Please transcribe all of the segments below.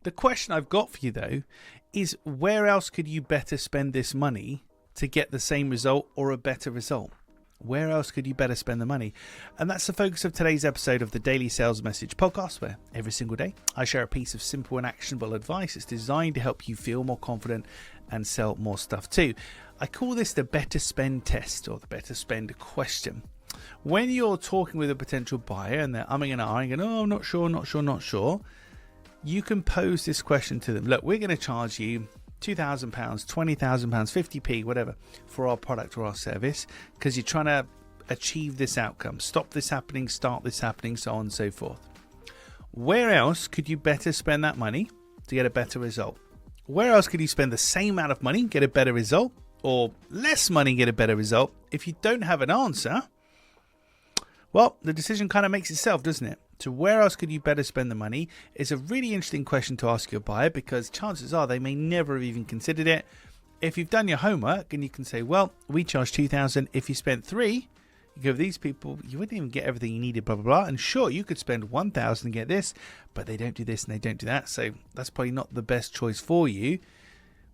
The question I've got for you, though, is where else could you better spend this money to get the same result or a better result? Where else could you better spend the money? And that's the focus of today's episode of the Daily Sales Message podcast, where every single day I share a piece of simple and actionable advice. It's designed to help you feel more confident and sell more stuff too. I call this the better spend test, or the better spend question. When you're talking with a potential buyer and they're umming and ahhing and, oh, I'm not sure, you can pose this question to them. Look, we're going to charge you £2,000, £20,000, 50p, whatever, for our product or our service, because you're trying to achieve this outcome. Stop this happening, start this happening, so on and so forth. Where else could you better spend that money to get a better result? Where else could you spend the same amount of money, get a better result, or less money, get a better result? If you don't have an answer, well, the decision kind of makes itself, doesn't it? So where else could you better spend the money is a really interesting question to ask your buyer, because chances are they may never have even considered it. If you've done your homework and you can say, well, we charge $2,000. If you spent $3,000, you give these people, you wouldn't even get everything you needed, blah, blah, blah. And sure, you could spend $1,000 and get this, but they don't do this and they don't do that. So that's probably not the best choice for you.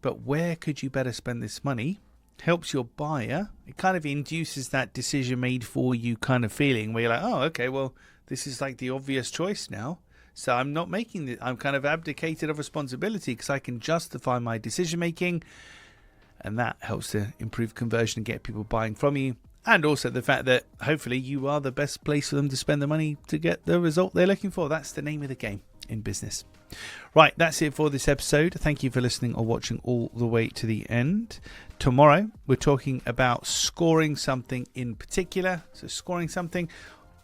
But where could you better spend this money? Helps your buyer. It kind of induces that decision made for you kind of feeling where you're like, oh, okay, well, this is like the obvious choice now. So I'm not making it. I'm kind of abdicated of responsibility because I can justify my decision making. And that helps to improve conversion and get people buying from you. And also the fact that hopefully you are the best place for them to spend the money to get the result they're looking for. That's the name of the game in business. Right, that's it for this episode. Thank you for listening or watching all the way to the end. Tomorrow, we're talking about scoring something in particular. So scoring something,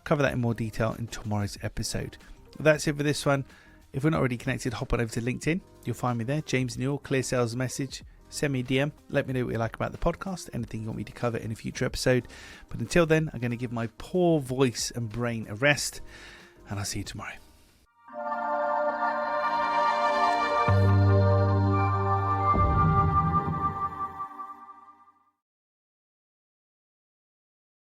cover that in more detail in tomorrow's episode. That's it for this one. If we're not already connected, hop on over to LinkedIn. You'll find me there, James Newell, Clear Sales Message. Send me a DM. Let me know what you like about the podcast, anything you want me to cover in a future episode. But until then, I'm going to give my poor voice and brain a rest, and I'll see you tomorrow.